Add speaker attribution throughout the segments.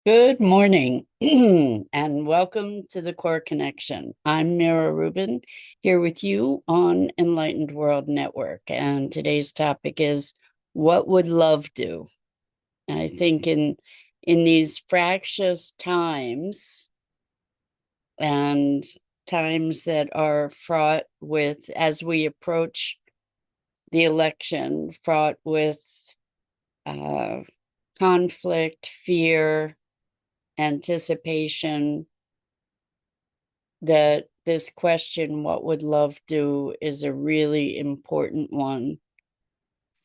Speaker 1: Good morning and welcome to the Core Connection. I'm Mira Rubin here with you on Enlightened World Network. And today's topic is what would love do? And I think in these fractious times and times that are fraught with, as we approach the election, fraught with uh, conflict, fear, anticipation, that this question, what would love do, is a really important one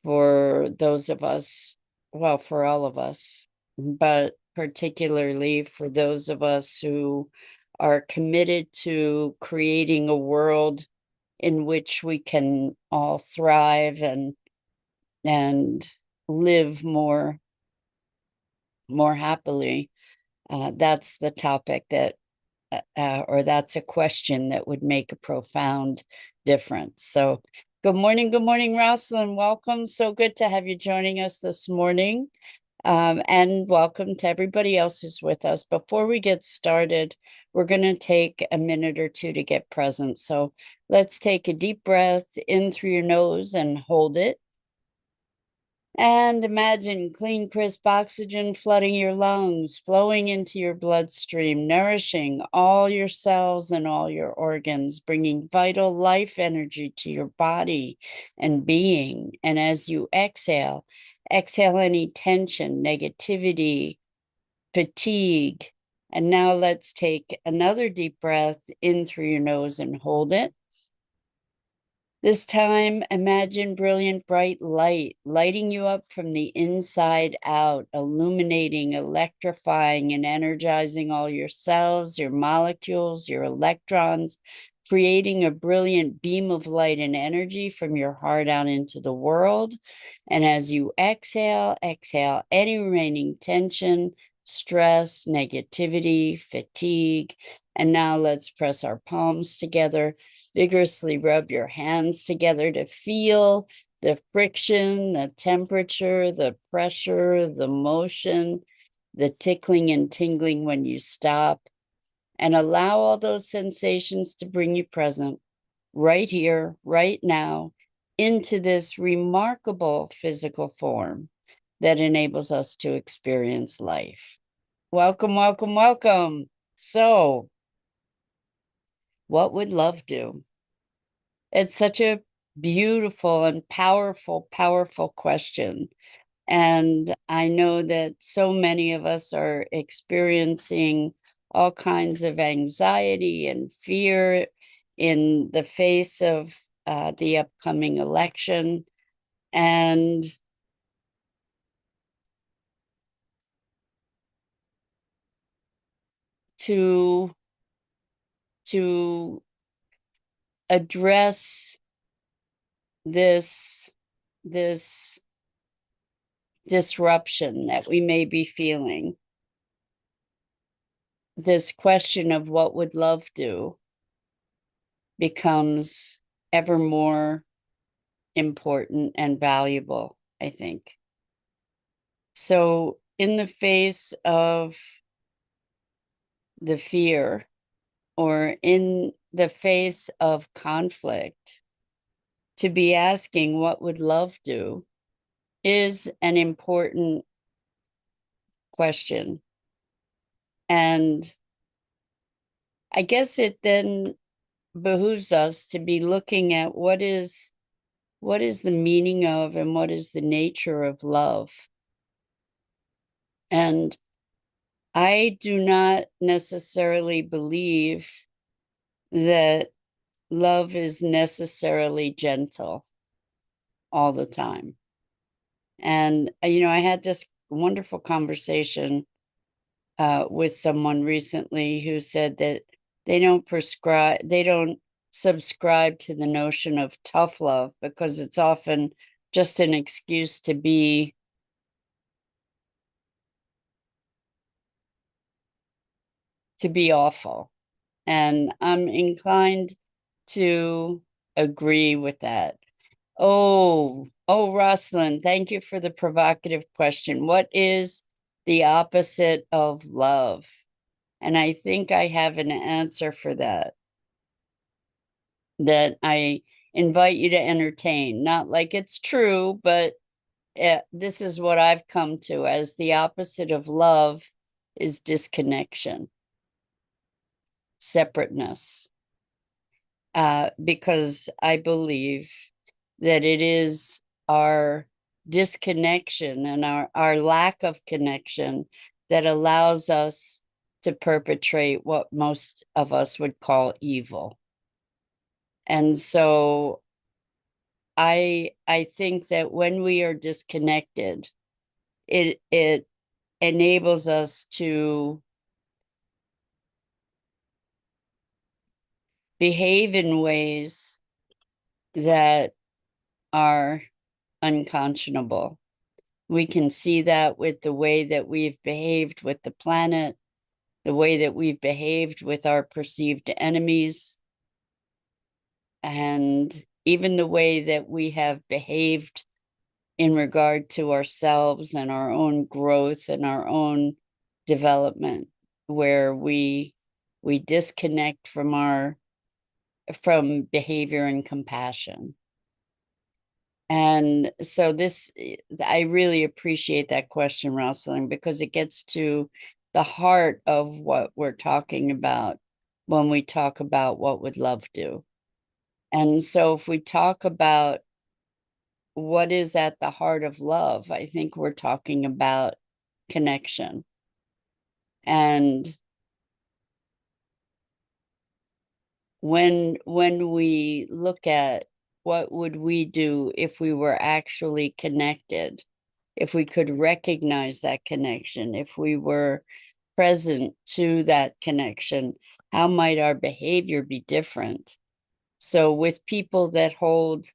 Speaker 1: for those of us, well, for all of us, but particularly for those of us who are committed to creating a world in which we can all thrive and live more happily. That's the topic that or that's a question that would make a profound difference. So, good morning, Rosalind. Welcome. So good to have you joining us this morning. And welcome to everybody else who's with us. Before we get started, we're going to take a minute or two to get present. So, let's take a deep breath in through your nose and hold it. And imagine clean, crisp oxygen flooding your lungs, flowing into your bloodstream, nourishing all your cells and all your organs, bringing vital life energy to your body and being. And as you exhale, exhale any tension, negativity, fatigue. And now let's take another deep breath in through your nose and hold it. This time, imagine brilliant, bright light lighting you up from the inside out, illuminating, electrifying, and energizing all your cells, your molecules, your electrons, creating a brilliant beam of light and energy from your heart out into the world. And as you exhale, exhale any remaining tension, stress, negativity, fatigue. And now let's press our palms together. Vigorously rub your hands together to feel the friction, the temperature, the pressure, the motion, the tickling and tingling when you stop. And allow all those sensations to bring you present right here, right now, into this remarkable physical form that enables us to experience life. Welcome, welcome, welcome. So, what would love do? It's such a beautiful and powerful question. And I know that so many of us are experiencing all kinds of anxiety and fear in the face of the upcoming election. And to to address this disruption that we may be feeling, this question of what would love do becomes ever more important and valuable, I think. So, in the face of the fear or in the face of conflict, to be asking what would love do is an important question. And I guess it then behooves us to be looking at what is the meaning of and what is the nature of love. And I do not necessarily believe that love is necessarily gentle all the time. And, I had this wonderful conversation with someone recently who said that they don't subscribe to the notion of tough love because it's often just an excuse to be awful. And I'm inclined to agree with that. Oh, Rosalind, thank you for the provocative question. What is the opposite of love? And I think I have an answer for that I invite you to entertain. Not like it's true, but this is what I've come to as the opposite of love is disconnection, separateness. Because I believe that it is our disconnection and our lack of connection that allows us to perpetrate what most of us would call evil. And so I think that when we are disconnected, it enables us to behave in ways that are unconscionable. We can see that with the way that we've behaved with the planet, the way that we've behaved with our perceived enemies, and even the way that we have behaved in regard to ourselves and our own growth and our own development, where we disconnect from behavior and compassion. And so I really appreciate that question, Rosalind, because it gets to the heart of what we're talking about when we talk about what would love do. And so if we talk about what is at the heart of love, I think we're talking about connection. And when we look at what would we do if we were actually connected, if we could recognize that connection, if we were present to that connection, how might our behavior be different? So with people that hold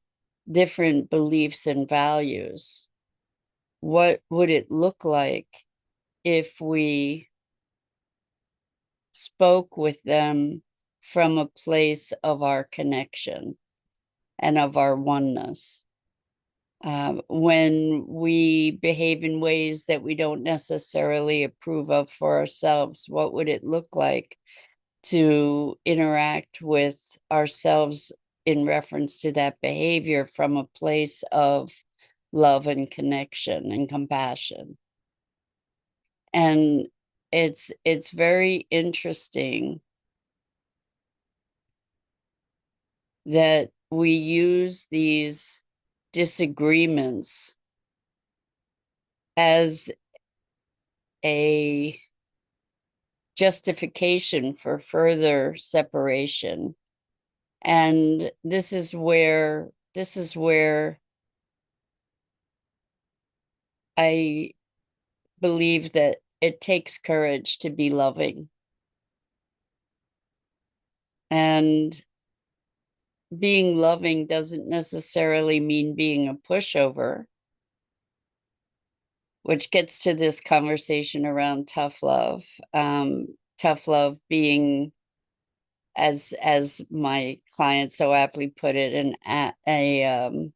Speaker 1: different beliefs and values, what would it look like if we spoke with them from a place of our connection and of our oneness? When we behave in ways that we don't necessarily approve of for ourselves, what would it look like to interact with ourselves in reference to that behavior from a place of love and connection and compassion? And it's very interesting that we use these disagreements as a justification for further separation. And this is where I believe that it takes courage to be loving. And being loving doesn't necessarily mean being a pushover, which gets to this conversation around tough love. Tough love being, as my client so aptly put it, an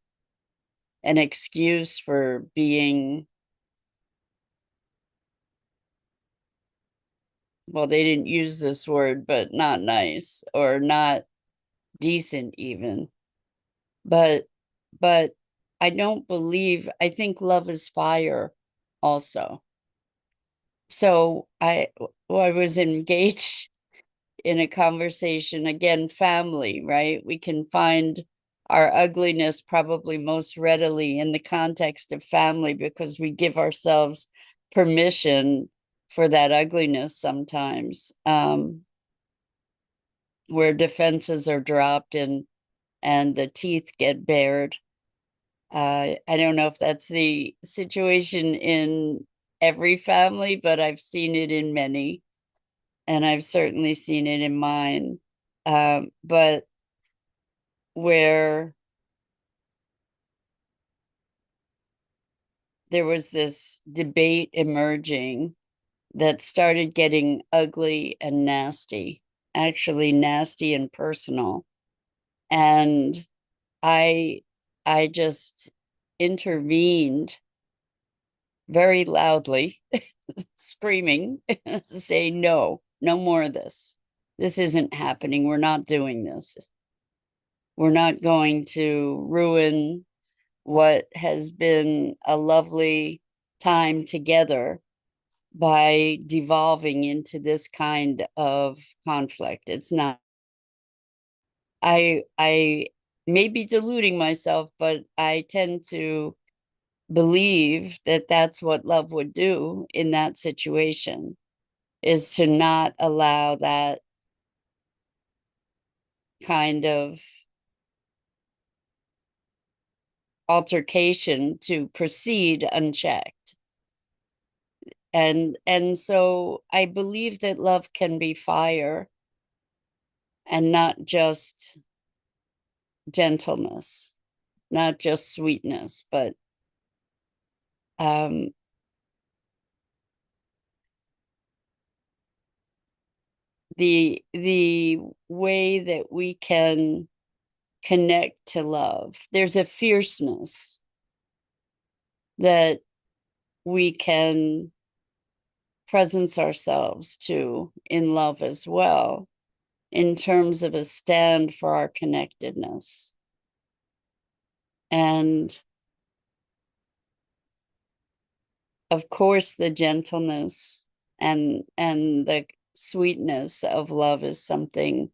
Speaker 1: excuse for being, well, they didn't use this word, but not nice or not decent even. But I don't believe, I think love is fire also. So I was engaged in a conversation, again, family, right? We can find our ugliness probably most readily in the context of family because we give ourselves permission for that ugliness sometimes, where defenses are dropped and the teeth get bared. I don't know if that's the situation in every family, but I've seen it in many, and I've certainly seen it in mine. But where there was this debate emerging that started getting ugly and nasty, actually nasty and personal. And I just intervened very loudly screaming, say, no, no more of this. This isn't happening. We're not doing this. We're not going to ruin what has been a lovely time together by devolving into this kind of conflict. It's not. I may be deluding myself, but I tend to believe that that's what love would do in that situation, is to not allow that kind of altercation to proceed unchecked. And so I believe that love can be fire and not just gentleness, not just sweetness, but um, the way that we can connect to love. There's a fierceness that we can presence ourselves to in love as well, in terms of a stand for our connectedness. And of course, the gentleness and the sweetness of love is something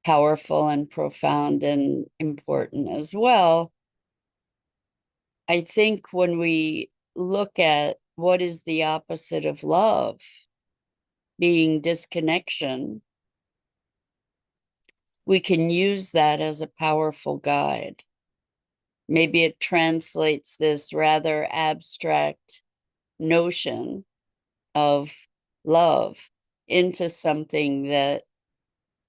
Speaker 1: powerful and profound and important as well. I think when we look at what is the opposite of love, being disconnection, we can use that as a powerful guide. Maybe it translates this rather abstract notion of love into something that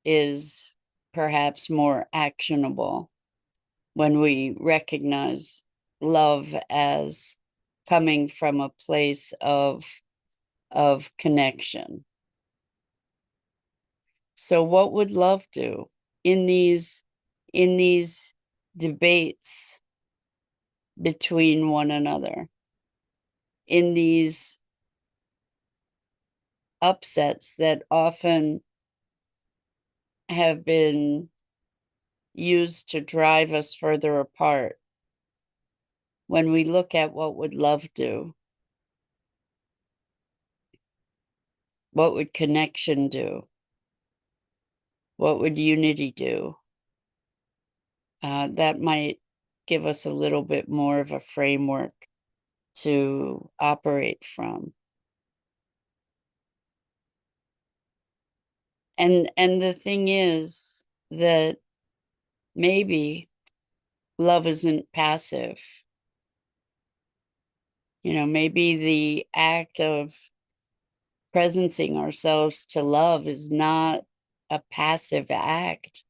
Speaker 1: is perhaps more actionable when we recognize love as coming from a place of connection. So what would love do in these debates between one another, in these upsets that often have been used to drive us further apart? When we look at what would love do, what would connection do? What would unity do? That might give us a little bit more of a framework to operate from. And the thing is that maybe love isn't passive. You know, maybe the act of presencing ourselves to love is not a passive act.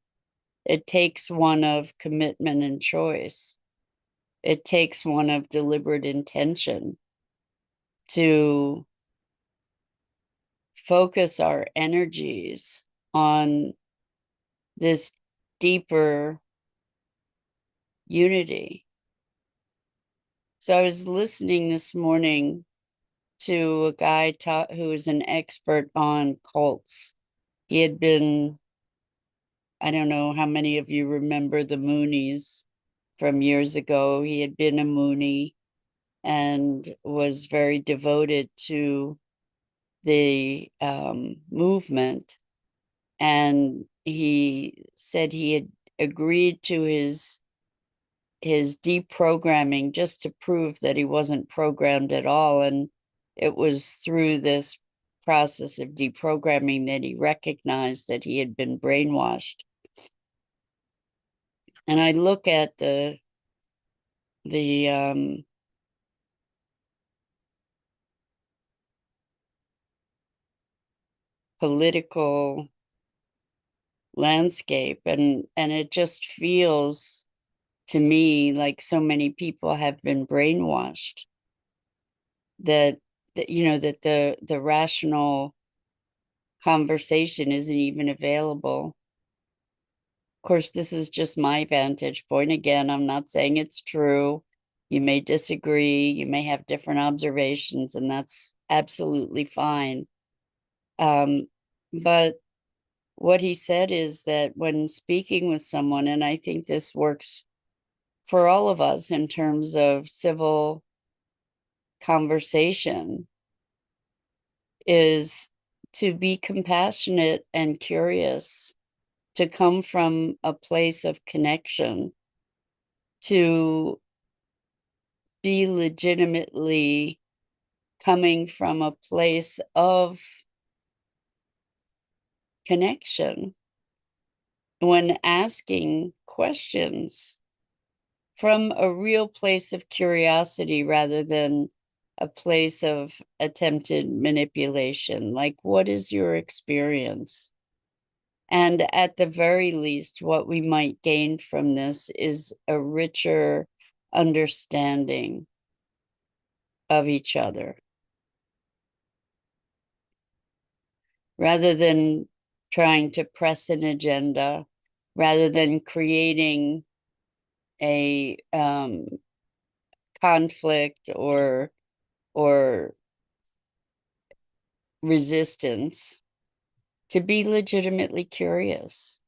Speaker 1: It takes one of commitment and choice. It takes one of deliberate intention to focus our energies on this deeper unity. So I was listening this morning to a guy who is an expert on cults. He had been, I don't know how many of you remember the Moonies from years ago. He had been a Moonie and was very devoted to the movement. And he said he had agreed to his deprogramming just to prove that he wasn't programmed at all. And it was through this process of deprogramming that he recognized that he had been brainwashed. And I look at the political landscape, and it just feels to me like so many people have been brainwashed, that you know, that the rational conversation isn't even available. Of course, this is just my vantage point. Again, I'm not saying it's true. You may disagree, you may have different observations, and that's absolutely fine. But what he said is that when speaking with someone, and I think this works for all of us in terms of civil conversation, is to be compassionate and curious, to come from a place of connection, to be legitimately coming from a place of connection when asking questions from a real place of curiosity rather than a place of attempted manipulation. Like, what is your experience? And at the very least, what we might gain from this is a richer understanding of each other, rather than trying to press an agenda, rather than creating a conflict or resistance, to be legitimately curious.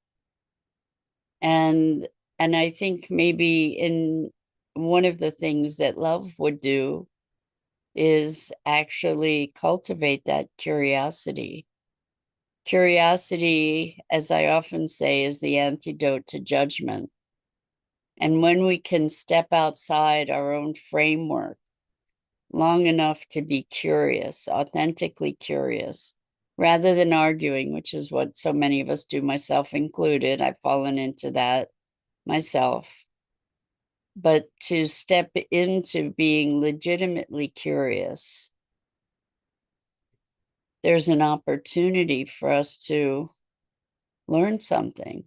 Speaker 1: And I think maybe in one of the things that love would do is actually cultivate that curiosity. Curiosity, as I often say, is the antidote to judgment. And when we can step outside our own framework long enough to be curious, authentically curious, rather than arguing, which is what so many of us do, myself included. I've fallen into that myself. But to step into being legitimately curious, there's an opportunity for us to learn something.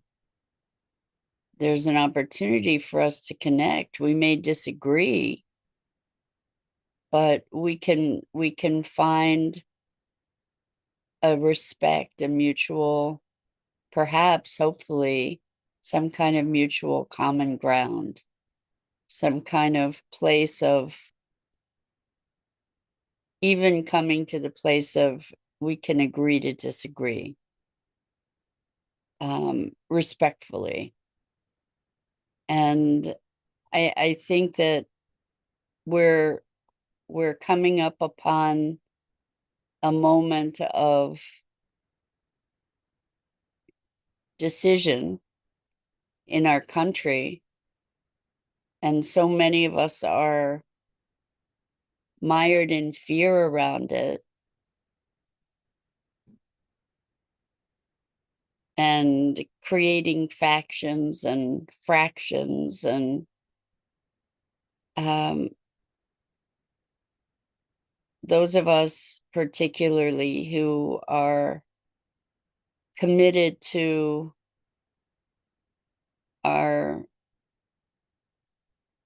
Speaker 1: There's an opportunity for us to connect. We may disagree, but we can find a respect, a mutual, perhaps, hopefully, some kind of mutual common ground, some kind of place of even coming to the place of we can agree to disagree, respectfully. And I think that we're coming up upon a moment of decision in our country, and so many of us are mired in fear around it, and creating factions and fractions, and those of us particularly who are committed to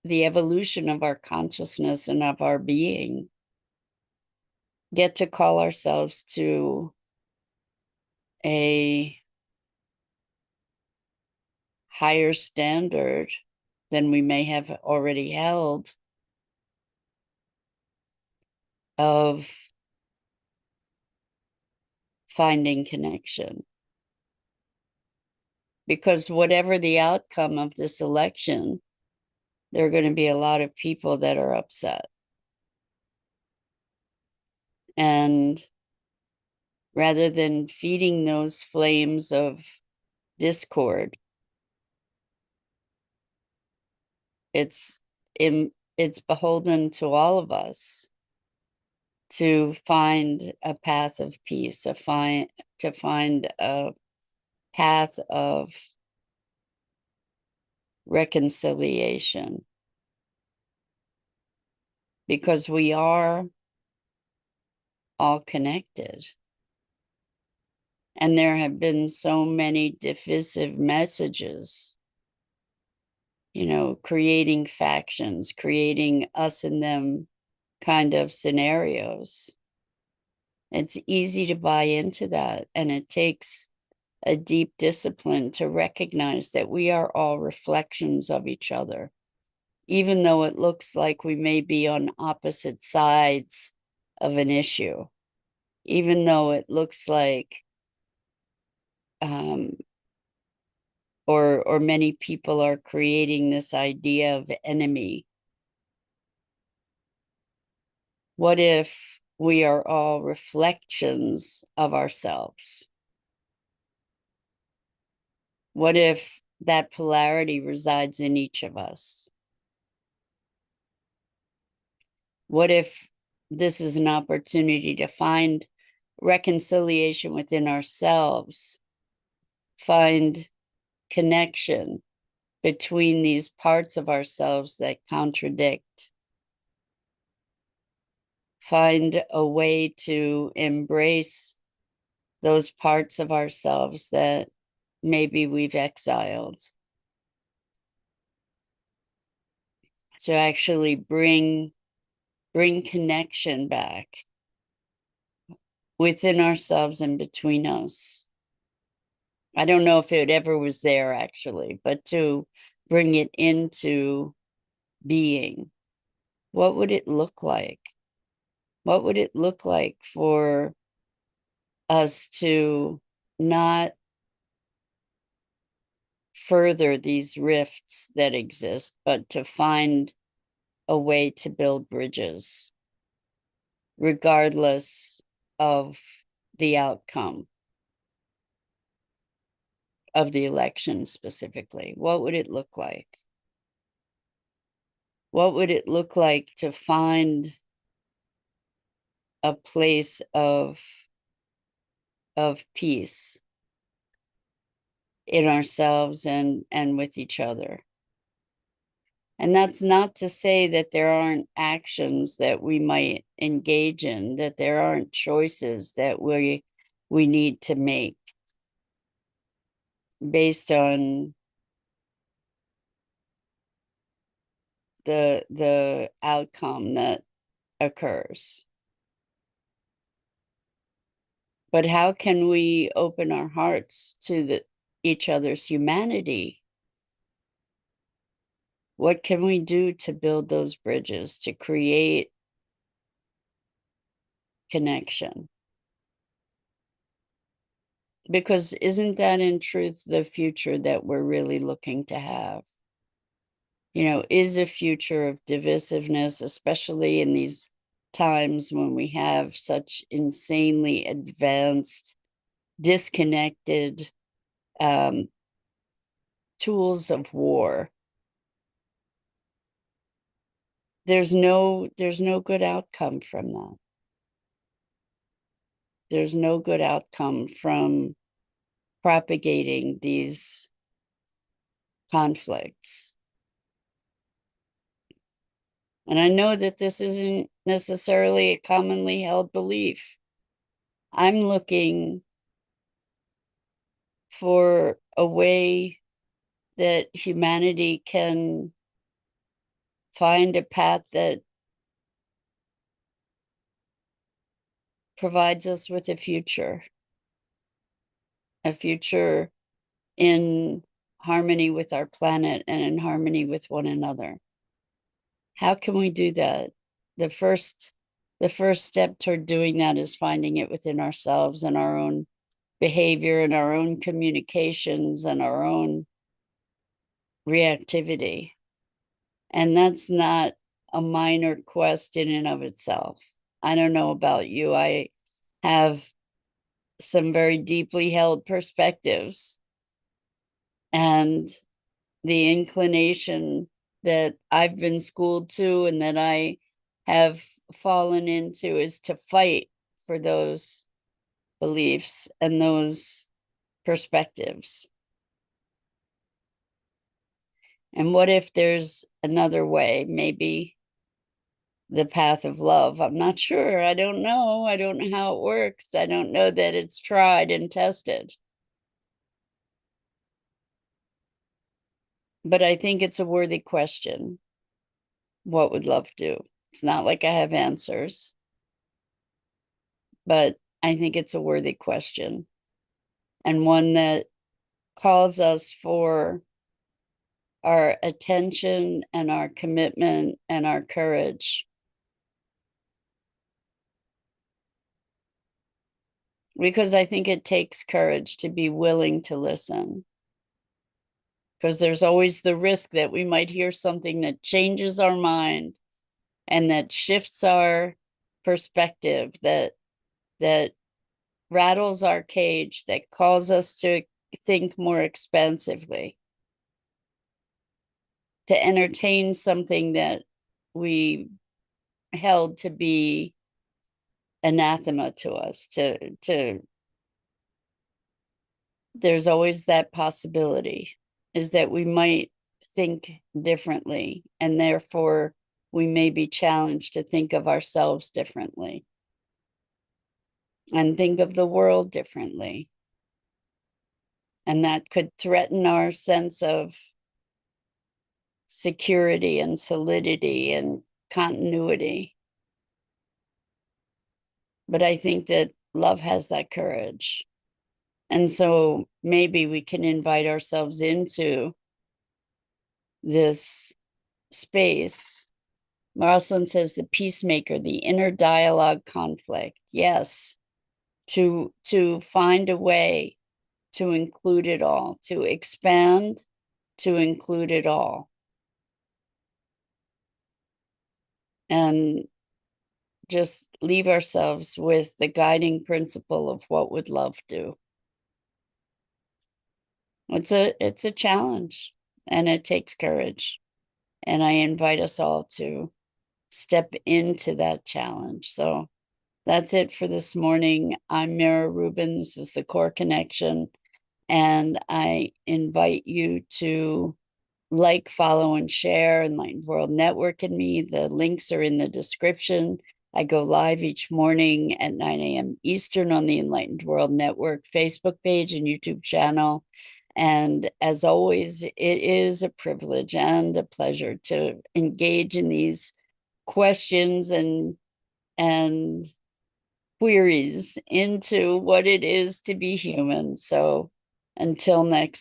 Speaker 1: the evolution of our consciousness and of our being, get to call ourselves to a higher standard than we may have already held of finding connection. Because whatever the outcome of this election, there are going to be a lot of people that are upset. And rather than feeding those flames of discord, it's beholden to all of us to find a path of peace, to find a path of reconciliation, because we are all connected. And there have been so many divisive messages, creating factions, creating us and them kind of scenarios. It's easy to buy into that. And it takes a deep discipline to recognize that we are all reflections of each other. even though it looks like we may be on opposite sides of an issue, even though it looks like um, or many people are creating this idea of enemy. What if we are all reflections of ourselves? What if that polarity resides in each of us? What if this is an opportunity to find reconciliation within ourselves, find connection between these parts of ourselves that contradict, find a way to embrace those parts of ourselves that maybe we've exiled, to actually bring connection back within ourselves and between us. I don't know if it ever was there actually, but to bring it into being. What would it look like? What would it look like for us to not further these rifts that exist, but to find a way to build bridges, regardless of the outcome of the election specifically? What would it look like? What would it look like to find a place of peace in ourselves and with each other? And that's not to say that there aren't actions that we might engage in, that there aren't choices that we need to make based on the outcome that occurs. But how can we open our hearts to each other's humanity? What can we do to build those bridges, to create connection? Because isn't that in truth the future that we're really looking to have? You know, is a future of divisiveness, especially in these times when we have such insanely advanced, disconnected tools of war. There's no good outcome from that. There's no good outcome from propagating these conflicts. And I know that this isn't necessarily a commonly held belief. I'm looking for a way that humanity can find a path that provides us with a future in harmony with our planet and in harmony with one another. How can we do that? The first step toward doing that is finding it within ourselves and our own behavior and our own communications and our own reactivity. And that's not a minor quest in and of itself. I don't know about you. I have some very deeply held perspectives, and the inclination that I've been schooled to and that I have fallen into is to fight for those beliefs and those perspectives. And what if there's another way, maybe the path of love? I'm not sure. I don't know. I don't know how it works. I don't know that it's tried and tested. But I think it's a worthy question. What would love do? It's not like I have answers, but I think it's a worthy question, and one that calls us for our attention and our commitment and our courage. Because I think it takes courage to be willing to listen. Because there's always the risk that we might hear something that changes our mind and that shifts our perspective, that rattles our cage, that calls us to think more expansively, to entertain something that we held to be anathema to us, to there's always that possibility, is that we might think differently, and therefore we may be challenged to think of ourselves differently and think of the world differently. And that could threaten our sense of security and solidity and continuity. But I think that love has that courage. And so maybe we can invite ourselves into this space. Rosalind says the peacemaker, the inner dialogue conflict. Yes, to find a way to include it all, to expand, to include it all. And just leave ourselves with the guiding principle of what would love do. It's a challenge, and it takes courage. And I invite us all to step into that challenge. So that's it for this morning. I'm Mira Rubin. This is the Core Connection. And I invite you to like, follow, and share Enlightened World Network and me. The links are in the description. I go live each morning at 9 a.m. Eastern on the Enlightened World Network Facebook page and YouTube channel. And as always, it is a privilege and a pleasure to engage in these questions and queries into what it is to be human. So until next